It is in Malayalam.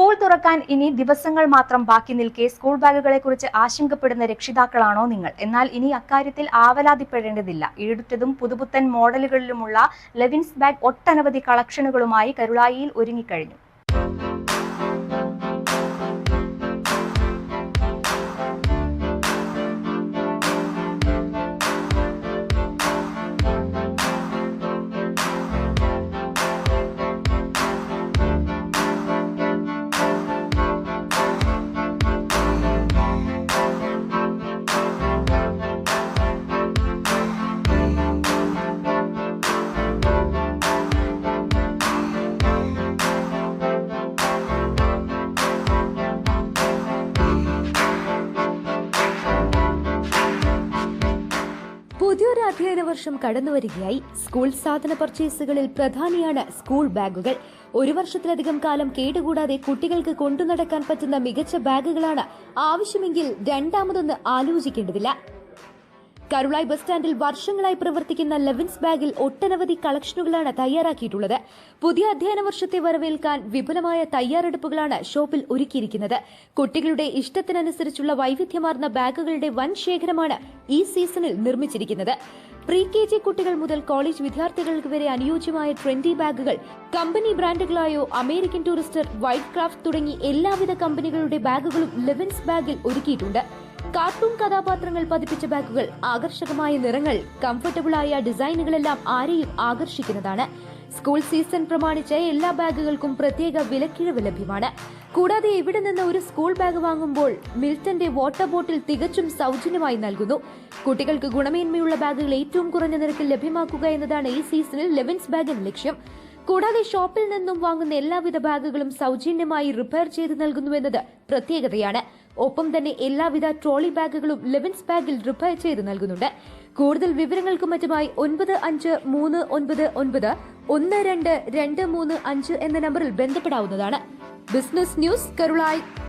സ്കൂൾ തുറക്കാൻ ഇനി ദിവസങ്ങൾ മാത്രം ബാക്കി നിൽക്കെ സ്കൂൾ ബാഗുകളെക്കുറിച്ച് ആശങ്കപ്പെടുന്ന രക്ഷിതാക്കളാണോ നിങ്ങൾ? എന്നാൽ ഇനി അക്കാര്യത്തിൽ ആവലാതിപ്പെടേണ്ടതില്ല. ഈടുറ്റതും പുതുപുത്തൻ മോഡലുകളിലുമുള്ള ലെവിൻസ് ബാഗ് ഒട്ടനവധി കളക്ഷനുകളുമായി കരുളായിയിൽ ഒരുങ്ങിക്കഴിഞ്ഞു. പുതിയൊരു അധ്യയന വർഷം കടന്നുവരികയായി. സ്കൂൾ സാധന പർച്ചേസുകളിൽ പ്രധാനിയാണ് സ്കൂൾ ബാഗുകൾ. ഒരു വർഷത്തിലധികം കാലം കേടുകൂടാതെ കുട്ടികൾക്ക് കൊണ്ടുനടക്കാൻ പറ്റുന്ന മികച്ച ബാഗുകളാണ് ആവശ്യമെങ്കിൽ രണ്ടാമതൊന്ന് ആലോചിക്കേണ്ടതില്ല. കരുളായി ബസ് സ്റ്റാൻഡിൽ വർഷങ്ങളായി പ്രവർത്തിക്കുന്ന ലെവിൻസ് ബാഗിൽ ഒട്ടനവധി കളക്ഷനുകളാണ് തയ്യാറാക്കിയിട്ടുള്ളത്. പുതിയ അധ്യയന വർഷത്തെ വരവേൽക്കാൻ വിപുലമായ തയ്യാറെടുപ്പുകളാണ് ഷോപ്പിൽ ഒരുക്കിയിരിക്കുന്നത്. കുട്ടികളുടെ ഇഷ്ടത്തിനനുസരിച്ചുള്ള വൈവിധ്യമാർന്ന ബാഗുകളുടെ വൻ ശേഖരമാണ് ഈ സീസണിൽ നിർമ്മിച്ചിരിക്കുന്നത്. പ്രീ KG കുട്ടികൾ മുതൽ കോളേജ് വിദ്യാർത്ഥികൾക്ക് വരെ അനുയോജ്യമായ ട്രെൻഡി ബാഗുകൾ കമ്പനി ബ്രാൻഡുകളായോ അമേരിക്കൻ ടൂറിസ്റ്റർ, വൈറ്റ് ക്രാഫ്റ്റ് തുടങ്ങി എല്ലാവിധ കമ്പനികളുടെ ബാഗുകളും ലെവിൻസ് ബാഗിൽ ഒരുക്കിയിട്ടുണ്ട്. കാർട്ടൂൺ കഥാപാത്രങ്ങൾ പതിപ്പിച്ച ബാഗുകൾ, ആകർഷകമായ നിറങ്ങൾ, കംഫർട്ടബിളായ ഡിസൈനുകളെല്ലാം ആരെയും ആകർഷിക്കുന്നതാണ്. സ്കൂൾ സീസൺ പ്രമാണിച്ച് എല്ലാ ബാഗുകൾക്കും പ്രത്യേക വിലക്കിഴിവ് ലഭ്യമാണ്. കൂടാതെ ഇവിടെ നിന്ന് ഒരു സ്കൂൾ ബാഗ് വാങ്ങുമ്പോൾ മിൽട്ടന്റെ വാട്ടർ ബോട്ടിൽ തികച്ചും സൗജന്യമായി നൽകുന്നു. കുട്ടികൾക്ക് ഗുണമേന്മയുള്ള ബാഗുകൾ ഏറ്റവും കുറഞ്ഞ നിരക്കിൽ ലഭ്യമാക്കുക എന്നതാണ് ഈ സീസണിൽ ലെവിൻസ് ബാഗിന്റെ ലക്ഷ്യം. കൂടാതെ ഷോപ്പിൽ നിന്നും വാങ്ങുന്ന എല്ലാവിധ ബാഗുകളും സൗജന്യമായി റിപ്പയർ ചെയ്ത് നൽകുന്നുവെന്നത് പ്രത്യേകതയാണ്. ഒപ്പം തന്നെ എല്ലാവിധ ട്രോളി ബാഗുകളും ലെവിൻസ് ബാഗിൽ റിപ്പയർ ചെയ്ത് നൽകുന്നുണ്ട്. കൂടുതൽ വിവരങ്ങൾക്കും മറ്റുമായി 9539912235 എന്ന നമ്പറിൽ ബന്ധപ്പെടാവുന്നതാണ്. Business news, Karulai.